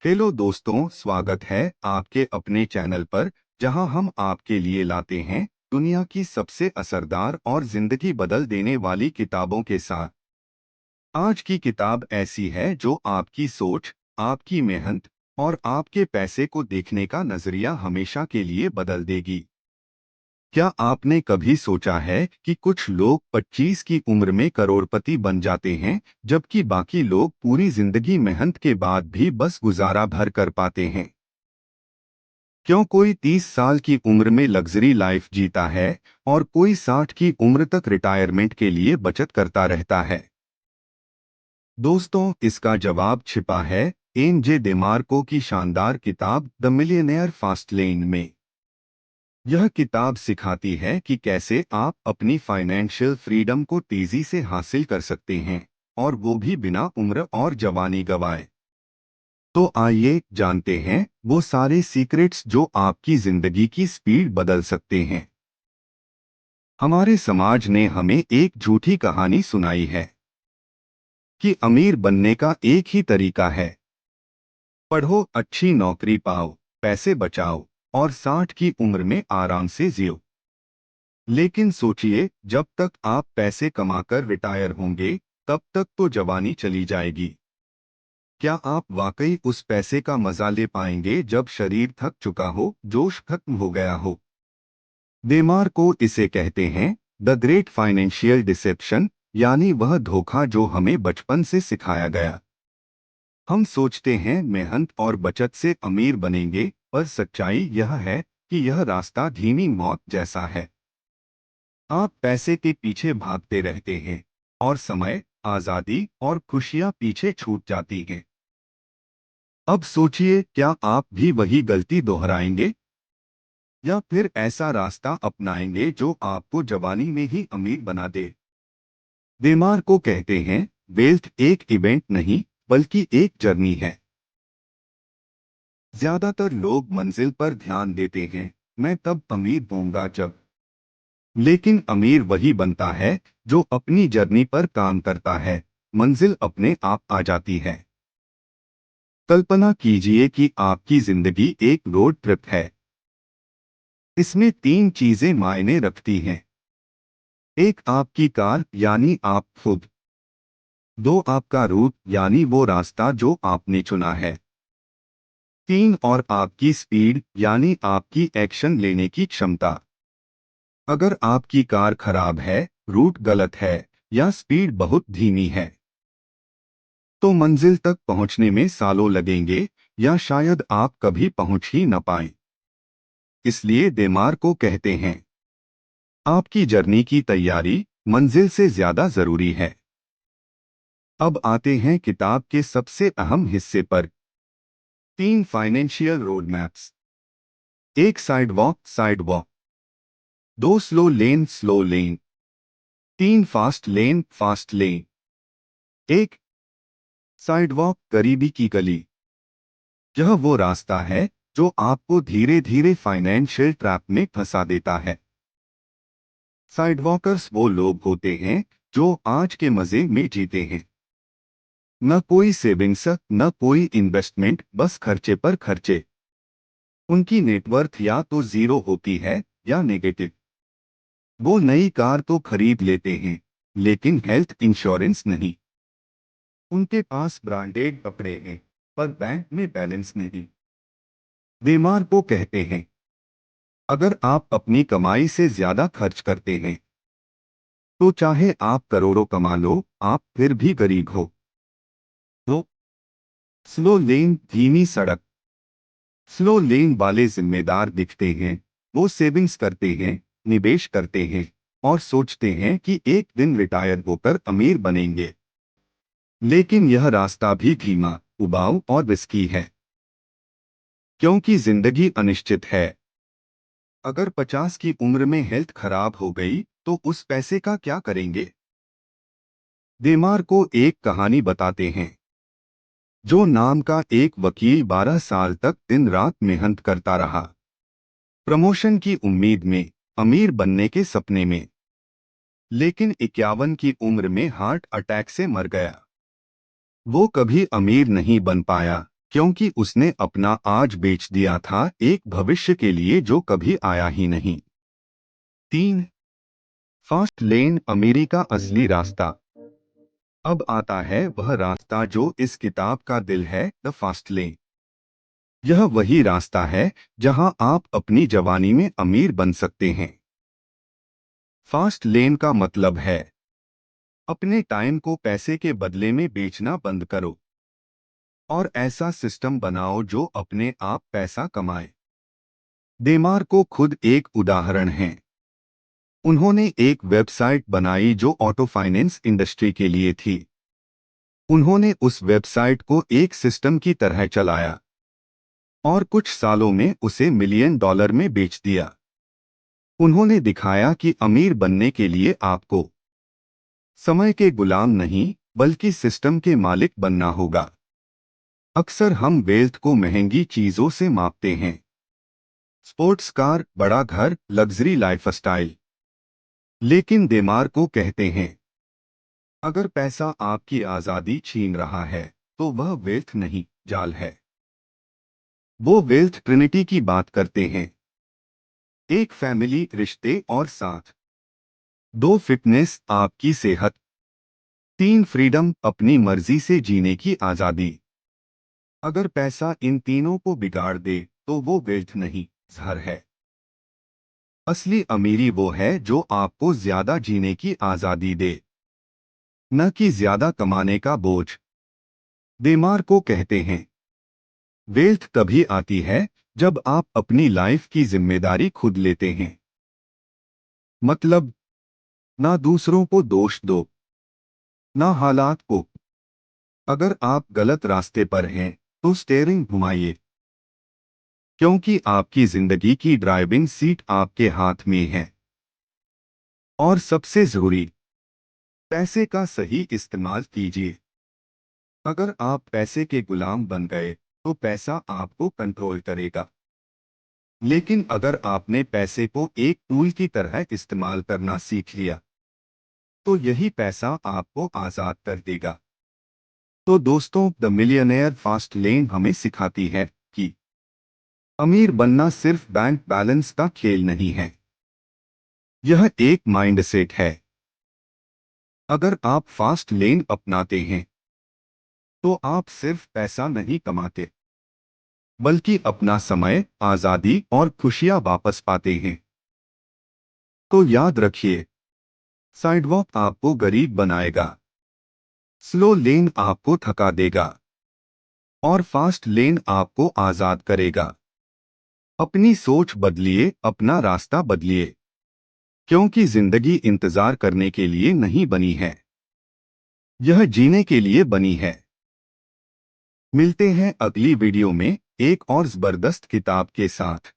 Hello दोस्तों, स्वागत है आपके अपने चैनल पर जहां हम आपके लिए लाते हैं दुनिया की सबसे असरदार और जिंदगी बदल देने वाली किताबों के साथ। आज की किताब ऐसी है जो आपकी सोच, आपकी मेहनत और आपके पैसे को देखने का नजरिया हमेशा के लिए बदल देगी। क्या आपने कभी सोचा है कि कुछ लोग 25 की उम्र में करोड़पति बन जाते हैं, जबकि बाकी लोग पूरी जिंदगी मेहनत के बाद भी बस गुजारा भर कर पाते हैं? क्यों कोई 30 साल की उम्र में लग्जरी लाइफ जीता है और कोई 60 की उम्र तक रिटायरमेंट के लिए बचत करता रहता है? दोस्तों, इसका जवाब छिपा है एन जे डेमार्को की शानदार किताब द मिलियनेयर फास्ट लेन में। यह किताब सिखाती है कि कैसे आप अपनी फाइनेंशियल फ्रीडम को तेजी से हासिल कर सकते हैं, और वो भी बिना उम्र और जवानी गंवाए। तो आइए जानते हैं वो सारे सीक्रेट्स जो आपकी जिंदगी की स्पीड बदल सकते हैं। हमारे समाज ने हमें एक झूठी कहानी सुनाई है कि अमीर बनने का एक ही तरीका है, पढ़ो, अच्छी नौकरी पाओ, पैसे बचाओ और 60 की उम्र में आराम से जियो। लेकिन सोचिए, जब तक आप पैसे कमाकर रिटायर होंगे तब तक तो जवानी चली जाएगी। क्या आप वाकई उस पैसे का मजा ले पाएंगे जब शरीर थक चुका हो, जोश खत्म हो गया हो? डेमार्को इसे कहते हैं द ग्रेट फाइनेंशियल डिसेप्शन, यानी वह धोखा जो हमें बचपन से सिखाया गया। हम सोचते हैं मेहनत और बचत से अमीर बनेंगे, पर सच्चाई यह है कि यह रास्ता धीमी मौत जैसा है। आप पैसे के पीछे भागते रहते हैं और समय, आजादी और खुशियां पीछे छूट जाती हैं। अब सोचिए, क्या आप भी वही गलती दोहराएंगे या फिर ऐसा रास्ता अपनाएंगे जो आपको जवानी में ही अमीर बना दे? डेमार को कहते हैं वेल्थ एक इवेंट नहीं, बल्कि एक जर्नी है। ज्यादातर लोग मंजिल पर ध्यान देते हैं, मैं तब अमीर होऊंगा जब। लेकिन अमीर वही बनता है जो अपनी जर्नी पर काम करता है। मंजिल अपने आप आ जाती है। कल्पना कीजिए कि आपकी जिंदगी एक रोड ट्रिप है। इसमें तीन चीजें मायने रखती हैं। एक, आपकी कार यानी आप खुद। दो, आपका रूट यानी वो रास्ता जो आपने चुना है। तीन, और आपकी स्पीड यानी आपकी एक्शन लेने की क्षमता। अगर आपकी कार खराब है, रूट गलत है या स्पीड बहुत धीमी है, तो मंजिल तक पहुंचने में सालों लगेंगे, या शायद आप कभी पहुंच ही न पाएं। इसलिए डेमार को कहते हैं आपकी जर्नी की तैयारी मंजिल से ज्यादा जरूरी है। अब आते हैं किताब के सबसे अहम हिस्से पर। तीन फाइनेंशियल रोड मैप्स। एक, साइड वॉक। दो, स्लो लेन। तीन, फास्ट लेन। एक, साइड वॉक, गरीबी की गली। यह वो रास्ता है जो आपको धीरे धीरे फाइनेंशियल ट्रैप में फंसा देता है। साइडवॉकर्स वो लोग होते हैं जो आज के मजे में जीते हैं। न कोई सेविंग्स, न कोई इन्वेस्टमेंट, बस खर्चे पर खर्चे। उनकी नेटवर्थ या तो जीरो होती है या नेगेटिव। वो नई कार तो खरीद लेते हैं, लेकिन हेल्थ इंश्योरेंस नहीं। उनके पास ब्रांडेड कपड़े हैं, पर बैंक में बैलेंस नहीं। बीमार को कहते हैं अगर आप अपनी कमाई से ज्यादा खर्च करते हैं, तो चाहे आप करोड़ों कमा लो, आप फिर भी गरीब हो। तो स्लो लेन, धीमी सड़क। स्लो लेन वाले जिम्मेदार दिखते हैं। वो सेविंग्स करते हैं, निवेश करते हैं और सोचते हैं कि एक दिन रिटायर होकर अमीर बनेंगे। लेकिन यह रास्ता भी धीमा, उबाऊ और रिस्की है, क्योंकि जिंदगी अनिश्चित है। अगर 50 की उम्र में हेल्थ खराब हो गई तो उस पैसे का क्या करेंगे? डेमार को एक कहानी बताते हैं। जो नाम का एक वकील 12 साल तक दिन रात मेहनत करता रहा, प्रमोशन की उम्मीद में, अमीर बनने के सपने में। लेकिन 51 की उम्र में हार्ट अटैक से मर गया। वो कभी अमीर नहीं बन पाया, क्योंकि उसने अपना आज बेच दिया था एक भविष्य के लिए जो कभी आया ही नहीं। 3. फास्ट लेन, अमीरी का असली रास्ता। अब आता है वह रास्ता जो इस किताब का दिल है, द फास्ट लेन। यह वही रास्ता है जहां आप अपनी जवानी में अमीर बन सकते हैं। फास्ट लेन का मतलब है अपने टाइम को पैसे के बदले में बेचना बंद करो और ऐसा सिस्टम बनाओ जो अपने आप पैसा कमाए। डेमार्को खुद एक उदाहरण है। उन्होंने एक वेबसाइट बनाई जो ऑटो फाइनेंस इंडस्ट्री के लिए थी। उन्होंने उस वेबसाइट को एक सिस्टम की तरह चलाया और कुछ सालों में उसे $1 मिलियन में बेच दिया। उन्होंने दिखाया कि अमीर बनने के लिए आपको समय के गुलाम नहीं बल्कि सिस्टम के मालिक बनना होगा। अक्सर हम वेल्थ को महंगी चीजों से मापते हैं, स्पोर्ट्स कार, बड़ा घर, लग्जरी लाइफस्टाइल। लेकिन डेमार्को कहते हैं अगर पैसा आपकी आजादी छीन रहा है तो वह वेल्थ नहीं, जाल है। वो वेल्थ ट्रिनिटी की बात करते हैं। एक फैमिली, रिश्ते और साथ। 2 फिटनेस, आपकी सेहत। 3 फ्रीडम, अपनी मर्जी से जीने की आजादी। अगर पैसा इन तीनों को बिगाड़ दे तो वो वेल्थ नहीं, जहर है। असली अमीरी वो है जो आपको ज्यादा जीने की आजादी दे, न कि ज्यादा कमाने का बोझ। डेमार्को कहते हैं वेल्थ तभी आती है जब आप अपनी लाइफ की जिम्मेदारी खुद लेते हैं। मतलब, ना दूसरों को दोष दो, ना हालात को। अगर आप गलत रास्ते पर हैं तो स्टीयरिंग घुमाइए, क्योंकि आपकी जिंदगी की ड्राइविंग सीट आपके हाथ में है। और सबसे जरूरी, पैसे का सही इस्तेमाल कीजिए। अगर आप पैसे के गुलाम बन गए तो पैसा आपको कंट्रोल करेगा। लेकिन अगर आपने पैसे को एक टूल की तरह इस्तेमाल करना सीख लिया तो यही पैसा आपको आजाद कर देगा। तो दोस्तों, द मिलियनेयर फास्ट लेन हमें सिखाती है कि अमीर बनना सिर्फ बैंक बैलेंस का खेल नहीं है, यह एक माइंडसेट है। अगर आप फास्ट लेन अपनाते हैं तो आप सिर्फ पैसा नहीं कमाते बल्कि अपना समय, आजादी और खुशियां वापस पाते हैं। तो याद रखिए, साइडवॉक आपको गरीब बनाएगा, स्लो लेन आपको थका देगा और फास्ट लेन आपको आजाद करेगा। अपनी सोच बदलिए, अपना रास्ता बदलिए, क्योंकि जिंदगी इंतजार करने के लिए नहीं बनी है, यह जीने के लिए बनी है। मिलते हैं अगली वीडियो में एक और जबरदस्त किताब के साथ।